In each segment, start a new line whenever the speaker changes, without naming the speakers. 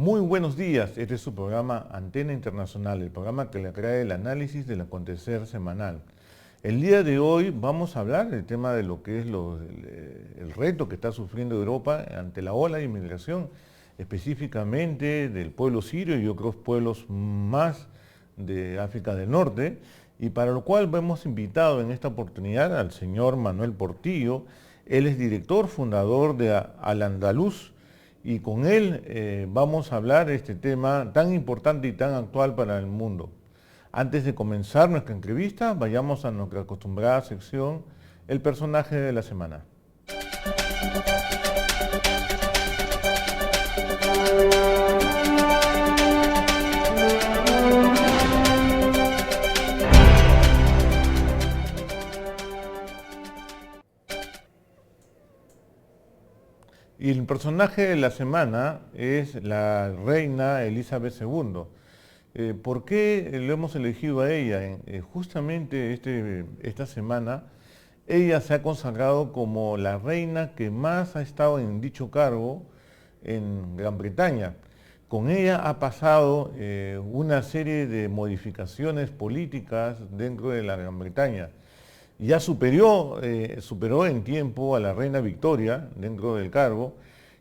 Muy buenos días, este es su programa Antena Internacional, el programa que le trae el análisis del acontecer semanal. El día de hoy vamos a hablar del tema de lo que es el reto que está sufriendo Europa ante la ola de inmigración, específicamente del pueblo sirio y otros pueblos más de África del Norte, y para lo cual hemos invitado en esta oportunidad al señor Manuel Portillo. Él es director fundador de Al-Andalus, y con él vamos a hablar de este tema tan importante y tan actual para el mundo. Antes de comenzar nuestra entrevista, vayamos a nuestra acostumbrada sección, el personaje de la semana. Y el personaje de la semana es la reina Elizabeth II. ¿Por qué lo hemos elegido a ella? Justamente esta semana ella se ha consagrado como la reina que más ha estado en dicho cargo en Gran Bretaña. Con ella ha pasado una serie de modificaciones políticas dentro de la Gran Bretaña. Ya superó en tiempo a la reina Victoria dentro del cargo,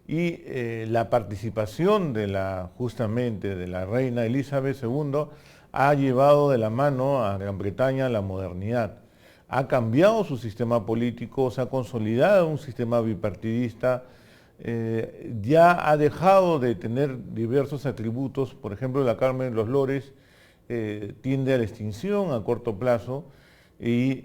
y la participación justamente de la reina Elizabeth II ha llevado de la mano a Gran Bretaña a la modernidad. Ha cambiado su sistema político, se ha consolidado un sistema bipartidista, ya ha dejado de tener diversos atributos. Por ejemplo, la Carmen de los Lores tiende a la extinción a corto plazo, y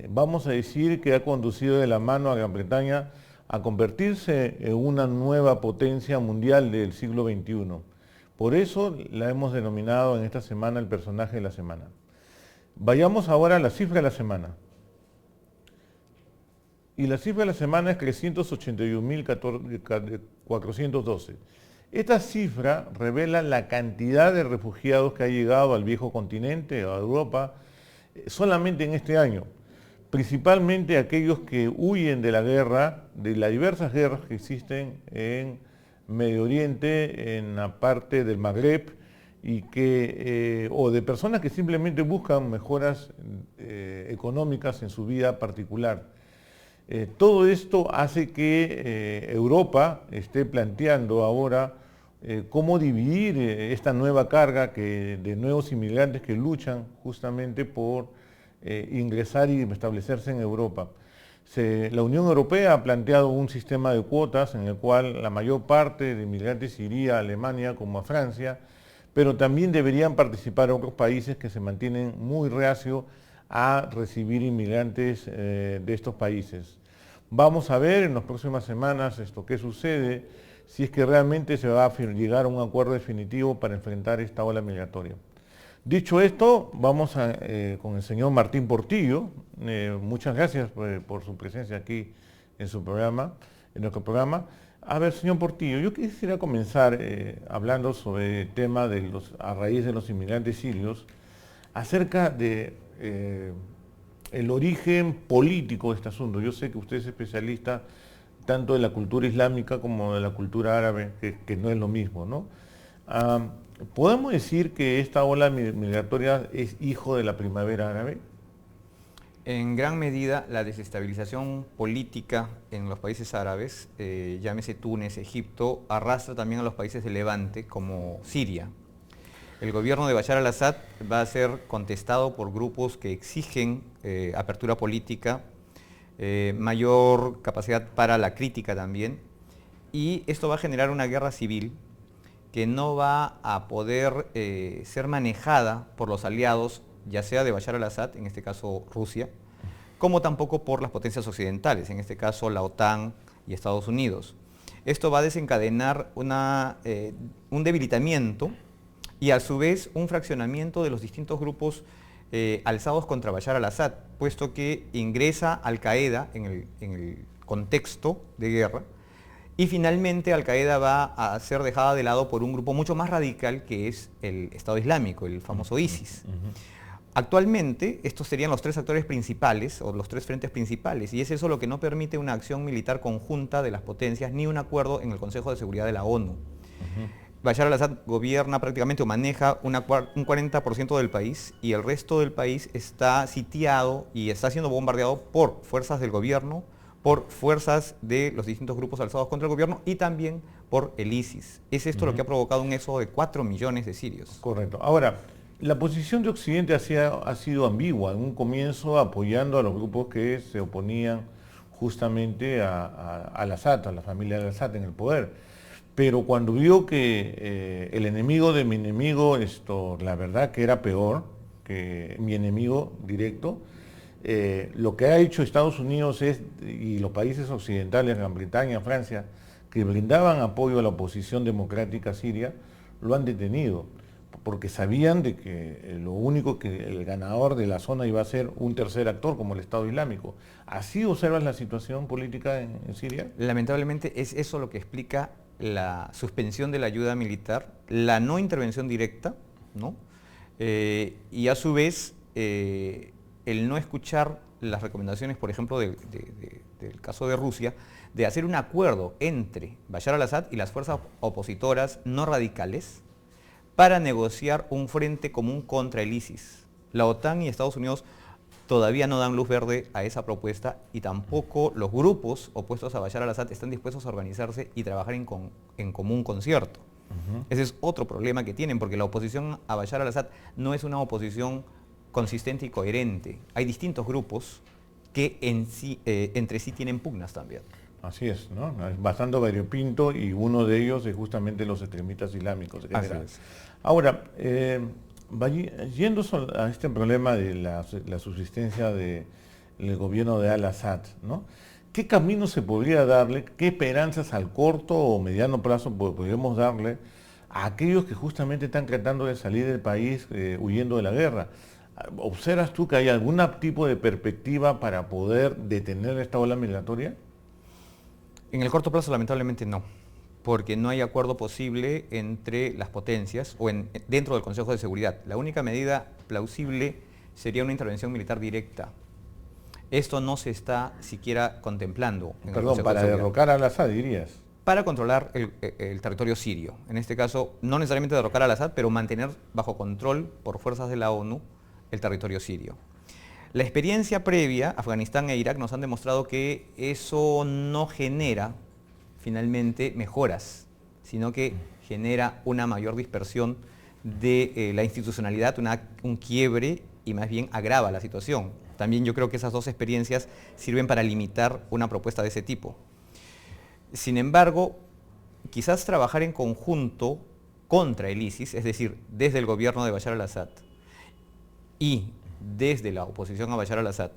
vamos a decir que ha conducido de la mano a Gran Bretaña a convertirse en una nueva potencia mundial del siglo XXI. Por eso la hemos denominado en esta semana el personaje de la semana. Vayamos ahora a la cifra de la semana. Y la cifra de la semana es 381.412. Esta cifra revela la cantidad de refugiados que ha llegado al viejo continente, a Europa, solamente en este año, principalmente aquellos que huyen de la guerra, de las diversas guerras que existen en Medio Oriente, en la parte del Magreb, o de personas que simplemente buscan mejoras económicas en su vida particular. Todo esto hace que Europa esté planteando ahora cómo dividir esta nueva carga de nuevos inmigrantes que luchan justamente por ingresar y establecerse en Europa. La Unión Europea ha planteado un sistema de cuotas en el cual la mayor parte de inmigrantes iría a Alemania como a Francia, pero también deberían participar otros países que se mantienen muy reacios a recibir inmigrantes de estos países. Vamos a ver en las próximas semanas qué sucede, si es que realmente se va a llegar a un acuerdo definitivo para enfrentar esta ola migratoria. Dicho esto, vamos con el señor Martín Portillo. Muchas gracias por su presencia aquí en nuestro programa. A ver, señor Portillo, yo quisiera comenzar hablando sobre el tema a raíz de los inmigrantes sirios, acerca de el origen político de este asunto. Yo sé que usted es especialista tanto de la cultura islámica como de la cultura árabe, que no es lo mismo, ¿no? ¿Podemos decir que esta ola migratoria es hijo de la primavera árabe?
En gran medida, la desestabilización política en los países árabes, llámese Túnez, Egipto, arrastra también a los países de Levante, como Siria. El gobierno de Bashar al-Assad va a ser contestado por grupos que exigen apertura política, mayor capacidad para la crítica también, y esto va a generar una guerra civil que no va a poder ser manejada por los aliados, ya sea de Bashar al-Assad, en este caso Rusia, como tampoco por las potencias occidentales, en este caso la OTAN y Estados Unidos. Esto va a desencadenar un debilitamiento y a su vez un fraccionamiento de los distintos grupos alzados contra Bashar al-Assad, puesto que ingresa Al-Qaeda en el contexto de guerra, y finalmente Al-Qaeda va a ser dejada de lado por un grupo mucho más radical que es el Estado Islámico, el famoso ISIS. Actualmente estos serían los tres actores principales o los tres frentes principales, y es eso lo que no permite una acción militar conjunta de las potencias ni un acuerdo en el Consejo de Seguridad de la ONU. Bashar al-Assad gobierna prácticamente o maneja un 40% del país y el resto del país está sitiado y está siendo bombardeado por fuerzas del gobierno, por fuerzas de los distintos grupos alzados contra el gobierno y también por el ISIS. Es esto lo que ha provocado un éxodo de 4 millones de sirios.
Correcto. Ahora, la posición de Occidente ha sido ambigua. En un comienzo apoyando a los grupos que se oponían justamente al-Assad, a la familia de al-Assad en el poder. Pero cuando vio que el enemigo de mi enemigo, la verdad que era peor que mi enemigo directo, lo que ha hecho Estados Unidos y los países occidentales, Gran Bretaña, Francia, que brindaban apoyo a la oposición democrática siria, lo han detenido, porque sabían de que lo único que el ganador de la zona iba a ser un tercer actor como el Estado Islámico. ¿Así observas la situación política en Siria?
Lamentablemente es eso lo que explica la suspensión de la ayuda militar, la no intervención directa, ¿no? Y a su vez el no escuchar las recomendaciones, por ejemplo, del caso de Rusia, de hacer un acuerdo entre Bashar al-Assad y las fuerzas opositoras no radicales para negociar un frente común contra el ISIS. La OTAN y Estados Unidos todavía no dan luz verde a esa propuesta y tampoco los grupos opuestos a Bashar al-Assad están dispuestos a organizarse y trabajar en común concierto. Ese es otro problema que tienen, porque la oposición a Bashar al-Assad no es una oposición consistente y coherente. Hay distintos grupos que entre sí tienen pugnas también.
Así es, ¿no? Es bastante variopinto y uno de ellos es justamente los extremistas islámicos.
Así es.
Ahora, yendo a este problema de la subsistencia del gobierno de al-Assad, ¿no? ¿Qué camino se podría darle, qué esperanzas al corto o mediano plazo podríamos darle a aquellos que justamente están tratando de salir del país huyendo de la guerra? ¿Observas tú que hay algún tipo de perspectiva para poder detener esta ola migratoria?
En el corto plazo, lamentablemente no, porque no hay acuerdo posible entre las potencias o dentro del Consejo de Seguridad. La única medida plausible sería una intervención militar directa. Esto no se está siquiera contemplando en el Consejo de Seguridad.
Para derrocar a al-Assad, dirías.
Para controlar el territorio sirio. En este caso, no necesariamente derrocar a al-Assad, pero mantener bajo control por fuerzas de la ONU el territorio sirio. La experiencia previa, Afganistán e Irak, nos han demostrado que eso no genera finalmente mejoras, sino que genera una mayor dispersión de la institucionalidad, un quiebre y más bien agrava la situación. También yo creo que esas dos experiencias sirven para limitar una propuesta de ese tipo. Sin embargo, quizás trabajar en conjunto contra el ISIS, es decir, desde el gobierno de Bashar al-Assad y desde la oposición a Bashar al-Assad,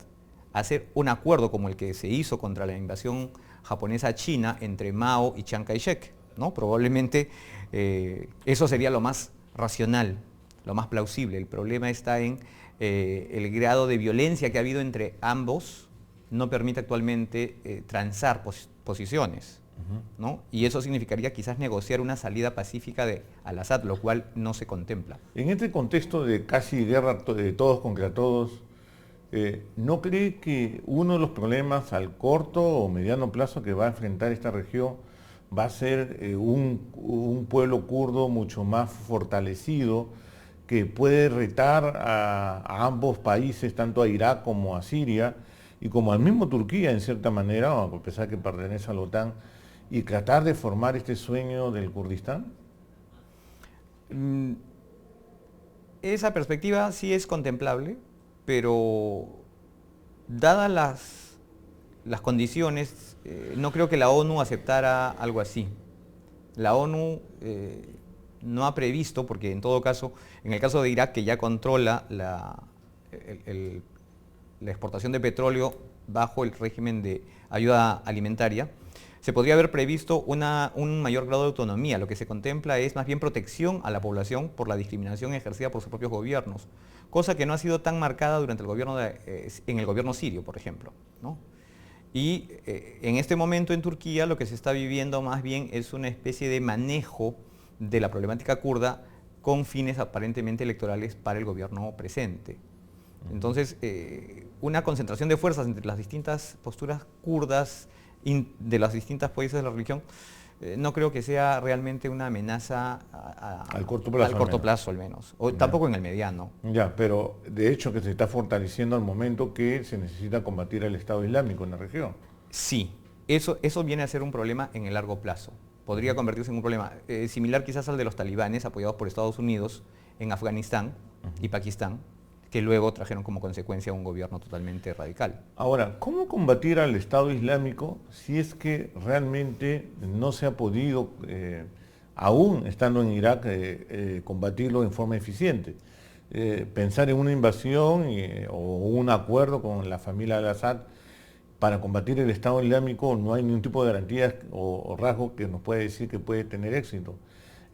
hacer un acuerdo como el que se hizo contra la invasión japonesa a China entre Mao y Chiang Kai-shek, ¿no? Probablemente eso sería lo más racional, lo más plausible. El problema está en el grado de violencia que ha habido entre ambos, no permite actualmente transar posiciones, ¿no? Y eso significaría quizás negociar una salida pacífica de al-Assad, lo cual no se contempla.
En este contexto de casi guerra de todos contra todos, ¿no cree que uno de los problemas al corto o mediano plazo que va a enfrentar esta región va a ser un pueblo kurdo mucho más fortalecido que puede retar a ambos países, tanto a Irak como a Siria, y como al mismo Turquía en cierta manera, a pesar que pertenece a la OTAN, y tratar de formar este sueño del Kurdistán?
Esa perspectiva sí es contemplable, pero dadas las condiciones, no creo que la ONU aceptara algo así. La ONU no ha previsto, porque en todo caso, en el caso de Irak, que ya controla la exportación de petróleo bajo el régimen de ayuda alimentaria, se podría haber previsto un mayor grado de autonomía. Lo que se contempla es más bien protección a la población por la discriminación ejercida por sus propios gobiernos, cosa que no ha sido tan marcada durante el gobierno en el gobierno sirio, por ejemplo, ¿no? Y en este momento en Turquía lo que se está viviendo más bien es una especie de manejo de la problemática kurda con fines aparentemente electorales para el gobierno presente. Entonces, una concentración de fuerzas entre las distintas posturas kurdas de los distintos países de la religión no creo que sea realmente una amenaza
al corto plazo,
al menos, o tampoco en el mediano.
Ya, pero de hecho que se está fortaleciendo al momento que se necesita combatir al Estado Islámico en la región.
Sí, eso viene a ser un problema en el largo plazo. Podría convertirse en un problema similar quizás al de los talibanes apoyados por Estados Unidos en Afganistán y Pakistán, que luego trajeron como consecuencia un gobierno totalmente radical.
Ahora, ¿cómo combatir al Estado Islámico si es que realmente no se ha podido, aún estando en Irak, combatirlo en forma eficiente? Pensar en una invasión o un acuerdo con la familia al-Assad para combatir el Estado Islámico, no hay ningún tipo de garantías o rasgo que nos pueda decir que puede tener éxito.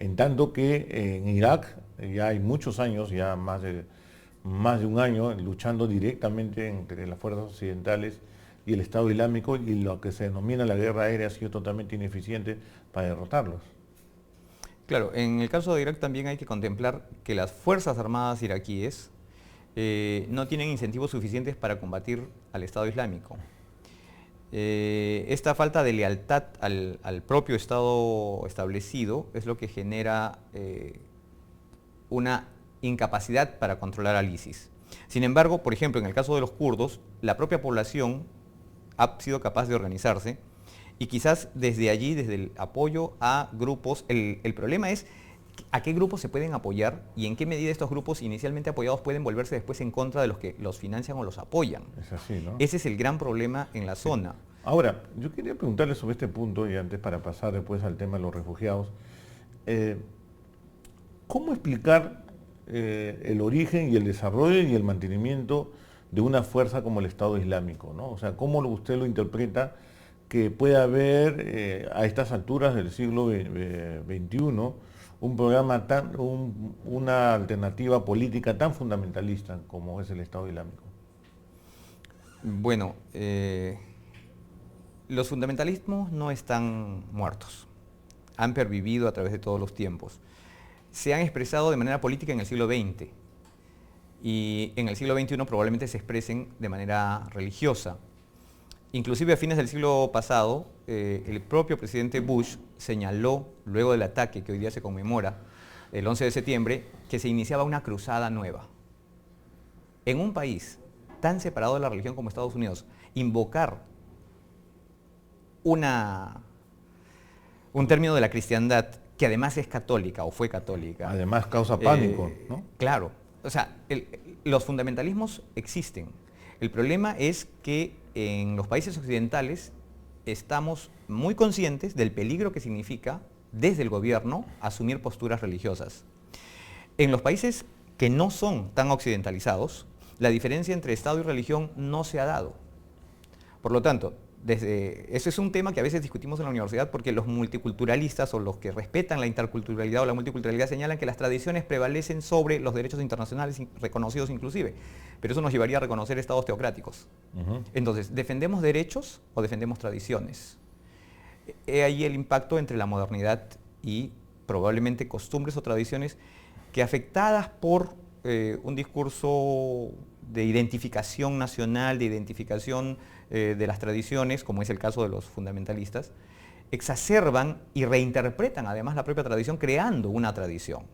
En tanto que en Irak ya hay muchos años, ya más de un año, luchando directamente entre las fuerzas occidentales y el Estado Islámico, y lo que se denomina la guerra aérea ha sido totalmente ineficiente para derrotarlos.
Claro, en el caso de Irak también hay que contemplar que las Fuerzas Armadas iraquíes no tienen incentivos suficientes para combatir al Estado Islámico. Esta falta de lealtad al propio Estado establecido es lo que genera una incapacidad para controlar al ISIS. Sin embargo, por ejemplo, en el caso de los kurdos, la propia población ha sido capaz de organizarse y quizás desde allí, desde el apoyo a grupos, el problema es a qué grupos se pueden apoyar y en qué medida estos grupos inicialmente apoyados pueden volverse después en contra de los que los financian o los apoyan.
Es así, ¿no?
Ese es el gran problema en la zona.
Ahora, yo quería preguntarle sobre este punto, y antes para pasar después al tema de los refugiados, ¿cómo explicar el origen y el desarrollo y el mantenimiento de una fuerza como el Estado Islámico, ¿no? O sea, ¿cómo usted lo interpreta que puede haber a estas alturas del siglo XXI un programa una alternativa política tan fundamentalista como es el Estado Islámico?
Bueno, los fundamentalismos no están muertos, han pervivido a través de todos los tiempos. Se han expresado de manera política en el siglo XX y en el siglo XXI probablemente se expresen de manera religiosa. Inclusive a fines del siglo pasado, el propio presidente Bush señaló, luego del ataque que hoy día se conmemora, el 11 de septiembre, que se iniciaba una cruzada nueva. En un país tan separado de la religión como Estados Unidos, invocar un término de la cristiandad que además es católica o fue católica.
Además causa pánico, ¿no?
Claro, o sea, los fundamentalismos existen. El problema es que en los países occidentales estamos muy conscientes del peligro que significa desde el gobierno asumir posturas religiosas. En los países que no son tan occidentalizados, la diferencia entre Estado y religión no se ha dado. Por lo tanto, ese es un tema que a veces discutimos en la universidad porque los multiculturalistas o los que respetan la interculturalidad o la multiculturalidad señalan que las tradiciones prevalecen sobre los derechos internacionales reconocidos inclusive, pero eso nos llevaría a reconocer estados teocráticos. Entonces, ¿defendemos derechos o defendemos tradiciones? He ahí el impacto entre la modernidad y probablemente costumbres o tradiciones que afectadas por un discurso de identificación nacional, de identificación de las tradiciones, como es el caso de los fundamentalistas, exacerban y reinterpretan además la propia tradición creando una tradición,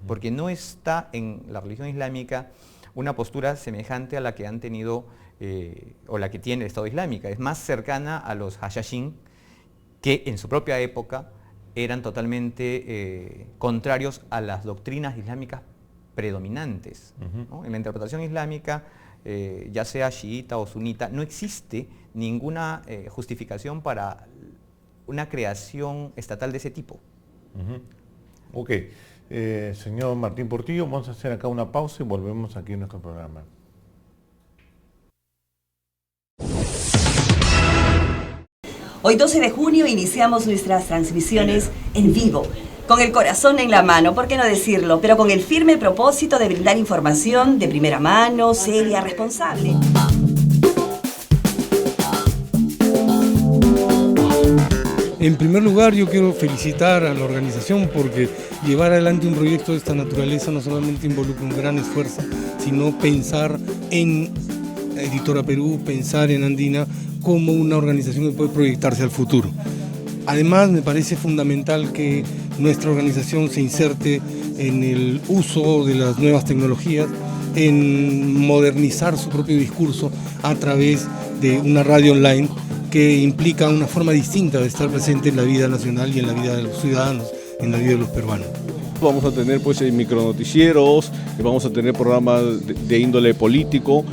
porque no está en la religión islámica una postura semejante a la que han tenido o la que tiene el Estado Islámico. Es más cercana a los Hashashin, que en su propia época eran totalmente contrarios a las doctrinas islámicas predominantes, ¿no? En la interpretación islámica, ya sea chiita o sunita, no existe ninguna justificación para una creación estatal de ese tipo.
Ok. Señor Martín Portillo, vamos a hacer acá una pausa y volvemos aquí en nuestro programa.
Hoy 12 de junio iniciamos nuestras transmisiones en vivo, con el corazón en la mano, ¿por qué no decirlo? Pero con el firme propósito de brindar información de primera mano, seria, responsable.
En primer lugar, yo quiero felicitar a la organización porque llevar adelante un proyecto de esta naturaleza no solamente involucra un gran esfuerzo, sino pensar en Editora Perú, pensar en Andina como una organización que puede proyectarse al futuro. Además, me parece fundamental que nuestra organización se inserte en el uso de las nuevas tecnologías, en modernizar su propio discurso a través de una radio online que implica una forma distinta de estar presente en la vida nacional y en la vida de los ciudadanos, en la vida de los peruanos.
Vamos a tener pues micronoticieros, vamos a tener programas de índole político,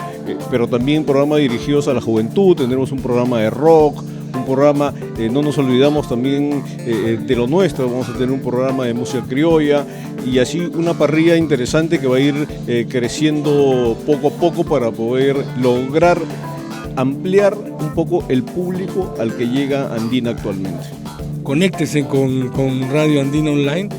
pero también programas dirigidos a la juventud, tendremos un programa de rock, un programa, no nos olvidamos también de lo nuestro, vamos a tener un programa de música criolla y así una parrilla interesante que va a ir creciendo poco a poco para poder lograr ampliar un poco el público al que llega Andina actualmente.
Conéctese con Radio Andina Online.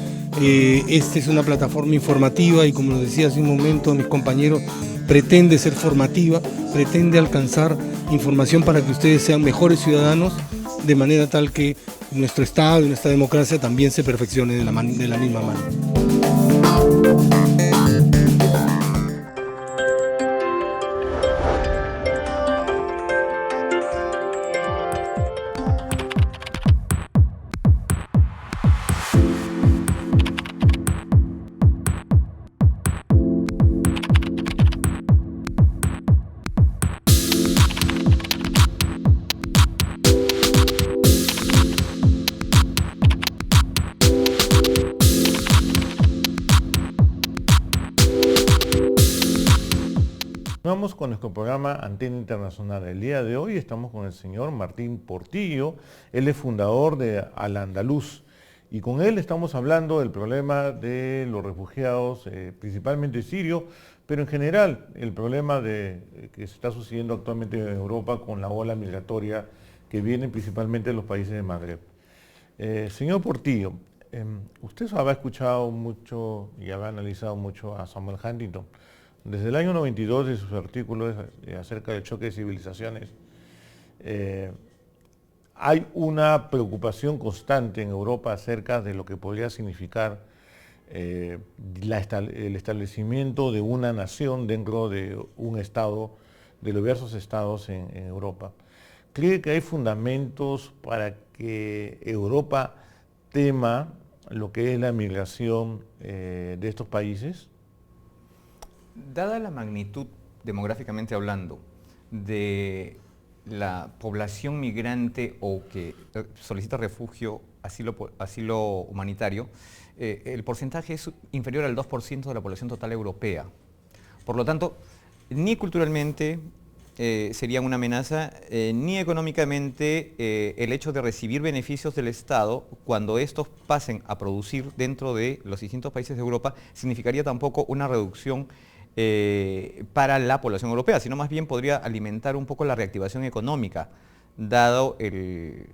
Esta es una plataforma informativa y, como lo decía hace un momento mis compañeros, pretende ser formativa, pretende alcanzar información para que ustedes sean mejores ciudadanos, de manera tal que nuestro Estado y nuestra democracia también se perfeccione de la misma mano.
Continuamos con nuestro programa Antena Internacional. El día de hoy estamos con el señor Martín Portillo. Él es fundador de Al Andaluz y con él estamos hablando del problema de los refugiados, principalmente sirios, pero en general el problema que se está sucediendo actualmente en Europa con la ola migratoria que viene principalmente de los países de Magreb. Señor Portillo, usted habrá escuchado mucho y habrá analizado mucho a Samuel Huntington. Desde el año 92, de sus artículos acerca del choque de civilizaciones, hay una preocupación constante en Europa acerca de lo que podría significar el establecimiento de una nación dentro de un estado, de los diversos estados en Europa. ¿Cree que hay fundamentos para que Europa tema lo que es la migración de estos países?
Dada la magnitud, demográficamente hablando, de la población migrante o que solicita refugio, asilo humanitario, el porcentaje es inferior al 2% de la población total europea. Por lo tanto, ni culturalmente sería una amenaza, ni económicamente el hecho de recibir beneficios del Estado cuando estos pasen a producir dentro de los distintos países de Europa, significaría tampoco una reducción para la población europea, sino más bien podría alimentar un poco la reactivación económica, dado el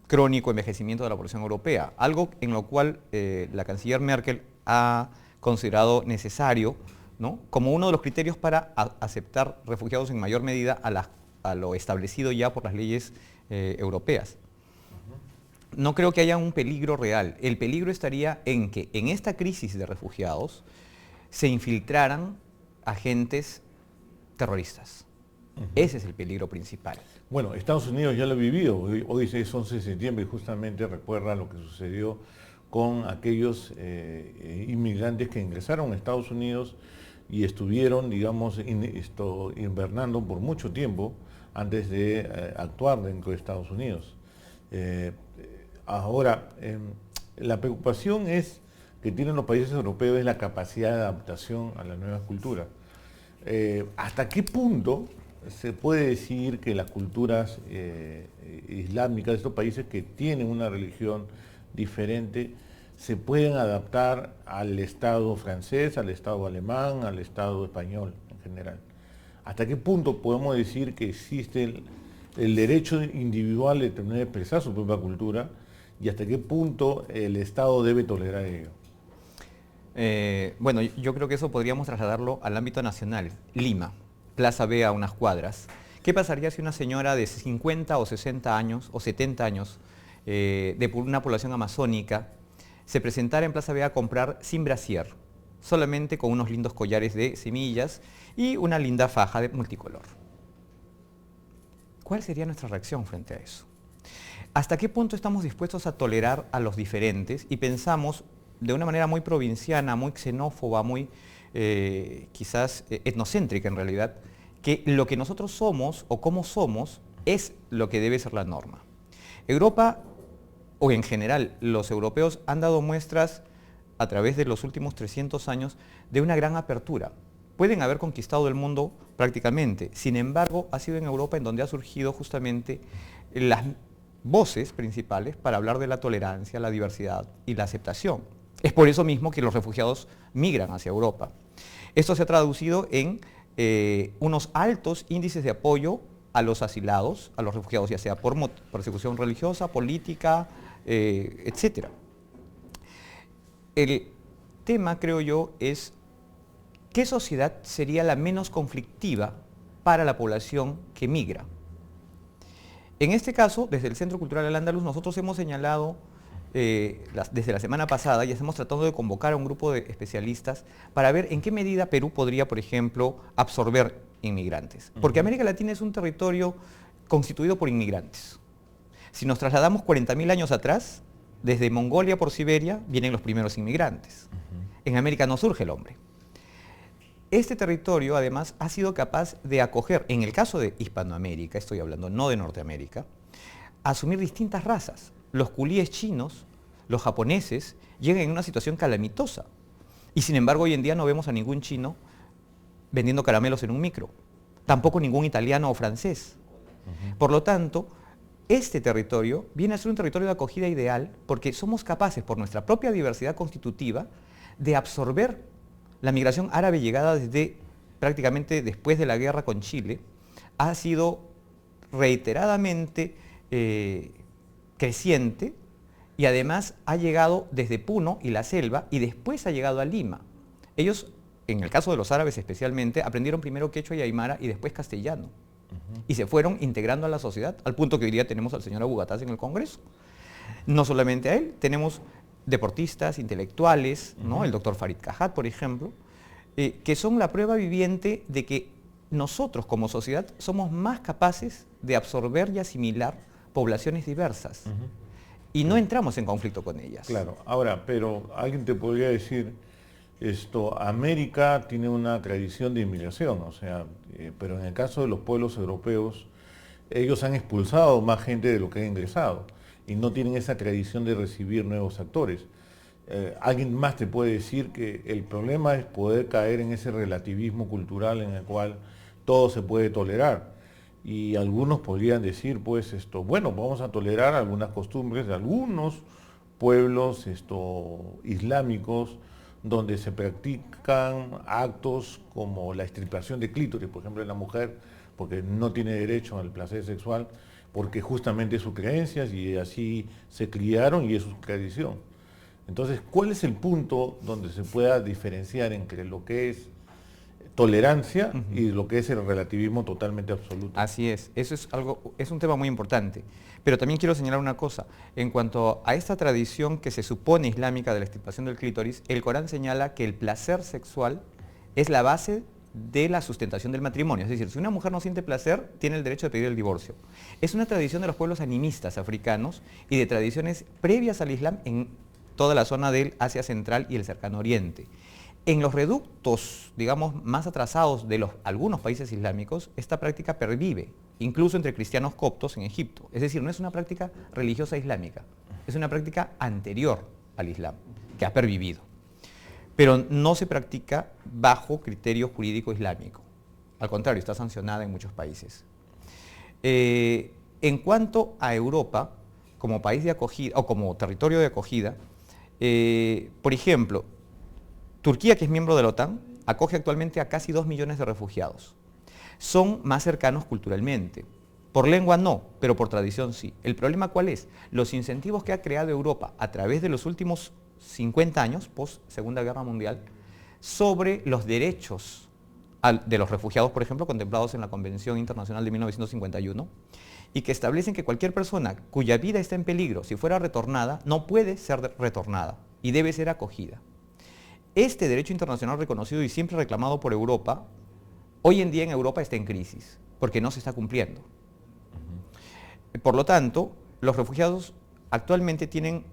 crónico envejecimiento de la población europea, algo en lo cual la canciller Merkel ha considerado necesario, ¿no?, como uno de los criterios para aceptar refugiados en mayor medida a lo establecido ya por las leyes europeas. No creo que haya un peligro real. El peligro estaría en que en esta crisis de refugiados se infiltraran agentes terroristas. Ese es el peligro principal.
Bueno, Estados Unidos ya lo ha vivido. Hoy es 11 de septiembre y justamente recuerda lo que sucedió con aquellos inmigrantes que ingresaron a Estados Unidos y estuvieron, digamos, invernando por mucho tiempo antes de actuar dentro de Estados Unidos. Ahora, la preocupación que tienen los países europeos es la capacidad de adaptación a las nuevas culturas. ¿Hasta qué punto se puede decir que las culturas islámicas de estos países que tienen una religión diferente se pueden adaptar al Estado francés, al Estado alemán, al Estado español en general? ¿Hasta qué punto podemos decir que existe el derecho individual de tener que expresar su propia cultura y hasta qué punto el Estado debe tolerar ello?
Bueno, yo creo que eso podríamos trasladarlo al ámbito nacional. Lima, Plaza B a unas cuadras. ¿Qué pasaría si una señora de 50 o 60 años o 70 años de una población amazónica se presentara en Plaza B a comprar sin brasier, solamente con unos lindos collares de semillas y una linda faja de multicolor? ¿Cuál sería nuestra reacción frente a eso? ¿Hasta qué punto estamos dispuestos a tolerar a los diferentes? Y pensamos de una manera muy provinciana, muy xenófoba, muy quizás etnocéntrica en realidad, que lo que nosotros somos o cómo somos es lo que debe ser la norma. Europa, o en general los europeos, han dado muestras a través de los últimos 300 años de una gran apertura. Pueden haber conquistado el mundo prácticamente, sin embargo, ha sido en Europa en donde ha surgido justamente las voces principales para hablar de la tolerancia, la diversidad y la aceptación. Es por eso mismo que los refugiados migran hacia Europa. Esto se ha traducido en unos altos índices de apoyo a los asilados, a los refugiados, ya sea por persecución religiosa, política, etc. El tema, creo yo, es ¿qué sociedad sería la menos conflictiva para la población que migra? En este caso, desde el Centro Cultural Al-Ándalus, nosotros hemos señalado desde la semana pasada y estamos tratando de convocar a un grupo de especialistas para ver en qué medida Perú podría, por ejemplo, absorber inmigrantes. Porque América Latina es un territorio constituido por inmigrantes. Si nos trasladamos 40.000 años atrás, desde Mongolia por Siberia vienen los primeros inmigrantes. En América no surge el hombre. Este territorio, además, ha sido capaz de acoger, en el caso de Hispanoamérica, estoy hablando no de Norteamérica, asumir distintas razas. Los culíes chinos, los japoneses, llegan en una situación calamitosa. Y sin embargo, hoy en día no vemos a ningún chino vendiendo caramelos en un micro. Tampoco ningún italiano o francés. Por lo tanto, este territorio viene a ser un territorio de acogida ideal porque somos capaces, por nuestra propia diversidad constitutiva, de absorber la migración árabe llegada desde prácticamente después de la guerra con Chile. Ha sido reiteradamente creciente y además ha llegado desde Puno y la selva y después ha llegado a Lima. Ellos, en el caso de los árabes especialmente, aprendieron primero quechua y aymara y después castellano. Y se fueron integrando a la sociedad, al punto que hoy día tenemos al señor Abu Gataz en el Congreso. No solamente a él, tenemos deportistas, intelectuales, ¿no? El doctor Farid Cajat, por ejemplo, que son la prueba viviente de que nosotros como sociedad somos más capaces de absorber y asimilar poblaciones diversas. Y no entramos en conflicto con ellas.
Claro, ahora, pero alguien te podría decir, América tiene una tradición de inmigración, o sea, pero en el caso de los pueblos europeos, ellos han expulsado más gente de lo que han ingresado y no tienen esa tradición de recibir nuevos actores. Alguien más te puede decir que el problema es poder caer en ese relativismo cultural en el cual todo se puede tolerar. Y algunos podrían decir, pues, bueno, vamos a tolerar algunas costumbres de algunos pueblos islámicos donde se practican actos como la extirpación de clítoris, por ejemplo, en la mujer, porque no tiene derecho al placer sexual, porque justamente es su creencia y así se criaron y es su tradición. Entonces, ¿cuál es el punto donde se pueda diferenciar entre lo que es tolerancia y lo que es el relativismo totalmente absoluto?
Así es, eso es un tema muy importante. Pero también quiero señalar una cosa, en cuanto a esta tradición que se supone islámica de la extirpación del clítoris, el Corán señala que el placer sexual es la base de la sustentación del matrimonio. Es decir, si una mujer no siente placer, tiene el derecho de pedir el divorcio. Es una tradición de los pueblos animistas africanos y de tradiciones previas al Islam en toda la zona del Asia Central y el Cercano Oriente. En los reductos, digamos, más atrasados de algunos países islámicos, esta práctica pervive, incluso entre cristianos coptos en Egipto. Es decir, no es una práctica religiosa islámica, es una práctica anterior al Islam, que ha pervivido. Pero no se practica bajo criterio jurídico islámico. Al contrario, está sancionada en muchos países. En cuanto a Europa, como país de acogida, o como territorio de acogida, por ejemplo, Turquía, que es miembro de la OTAN, acoge actualmente a casi 2 millones de refugiados. Son más cercanos culturalmente. Por lengua no, pero por tradición sí. ¿El problema cuál es? Los incentivos que ha creado Europa a través de los últimos 50 años, post Segunda Guerra Mundial, sobre los derechos de los refugiados, por ejemplo, contemplados en la Convención Internacional de 1951, y que establecen que cualquier persona cuya vida está en peligro, si fuera retornada, no puede ser retornada y debe ser acogida. Este derecho internacional reconocido y siempre reclamado por Europa, hoy en día en Europa está en crisis, porque no se está cumpliendo. Por lo tanto, los refugiados actualmente tienen,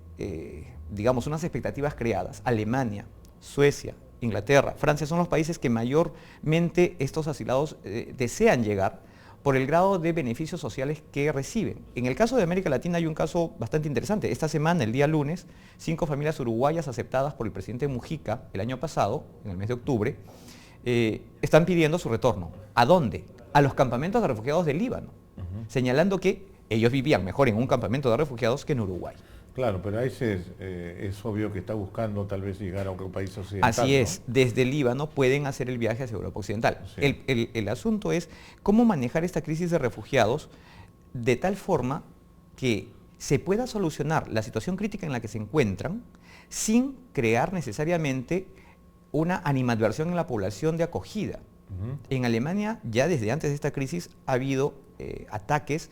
digamos, unas expectativas creadas. Alemania, Suecia, Inglaterra, Francia son los países que mayormente estos asilados desean llegar por el grado de beneficios sociales que reciben. En el caso de América Latina hay un caso bastante interesante. Esta semana, el día lunes, 5 familias uruguayas aceptadas por el presidente Mujica el año pasado, en el mes de octubre, están pidiendo su retorno. ¿A dónde? A los campamentos de refugiados del Líbano, señalando que ellos vivían mejor en un campamento de refugiados que en Uruguay.
Claro, pero ahí es obvio que está buscando tal vez llegar a otro país occidental.
Así es,
¿no?
Desde el Líbano pueden hacer el viaje hacia Europa Occidental.
Sí.
El asunto es cómo manejar esta crisis de refugiados de tal forma que se pueda solucionar la situación crítica en la que se encuentran sin crear necesariamente una animadversión en la población de acogida. En Alemania, ya desde antes de esta crisis, ha habido ataques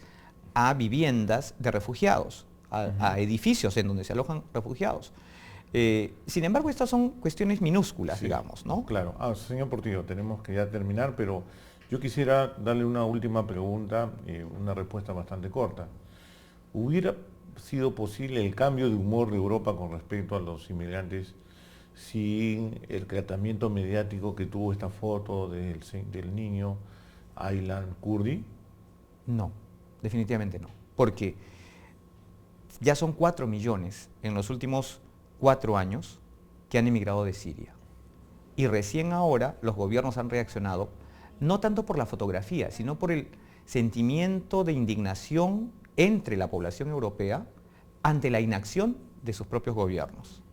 a viviendas de refugiados, a edificios en donde se alojan refugiados. Sin embargo, estas son cuestiones minúsculas,
Sí,
digamos, ¿no?
Claro. Señor Portillo, tenemos que ya terminar, pero yo quisiera darle una última pregunta, una respuesta bastante corta. ¿Hubiera sido posible el cambio de humor de Europa con respecto a los inmigrantes sin el tratamiento mediático que tuvo esta foto del niño Aylan Kurdi?
No, definitivamente no. Porque ya son 4 millones en los últimos 4 años que han emigrado de Siria. Y recién ahora los gobiernos han reaccionado, no tanto por la fotografía, sino por el sentimiento de indignación entre la población europea ante la inacción de sus propios gobiernos.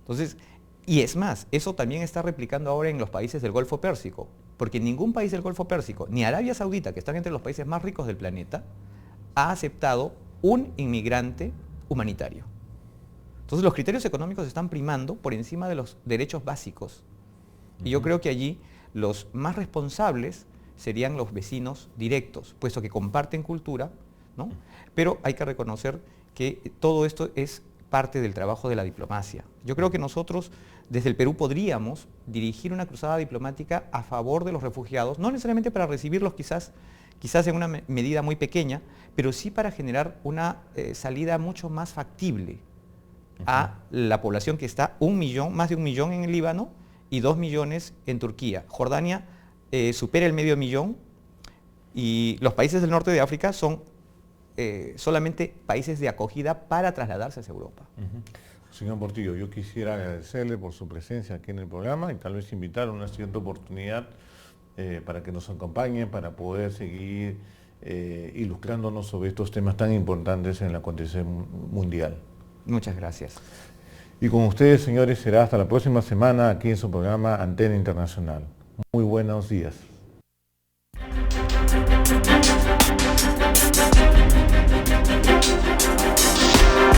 Entonces, y es más, eso también está replicando ahora en los países del Golfo Pérsico, porque ningún país del Golfo Pérsico, ni Arabia Saudita, que están entre los países más ricos del planeta, ha aceptado un inmigrante humanitario. Entonces los criterios económicos están primando por encima de los derechos básicos. Y yo creo que allí los más responsables serían los vecinos directos, puesto que comparten cultura, ¿no? Pero hay que reconocer que todo esto es parte del trabajo de la diplomacia. Yo creo que nosotros desde el Perú podríamos dirigir una cruzada diplomática a favor de los refugiados, no necesariamente para recibirlos quizás en una medida muy pequeña, pero sí para generar una salida mucho más factible a la población que está más de 1 millón en el Líbano y 2 millones en Turquía. Jordania supera el medio millón y los países del norte de África son solamente países de acogida para trasladarse hacia Europa.
Señor Portillo, yo quisiera agradecerle por su presencia aquí en el programa y tal vez invitar a una siguiente oportunidad para que nos acompañe, para poder seguir ilustrándonos sobre estos temas tan importantes en el acontecer mundial.
Muchas gracias.
Y con ustedes, señores, será hasta la próxima semana aquí en su programa Antena Internacional. Muy buenos días.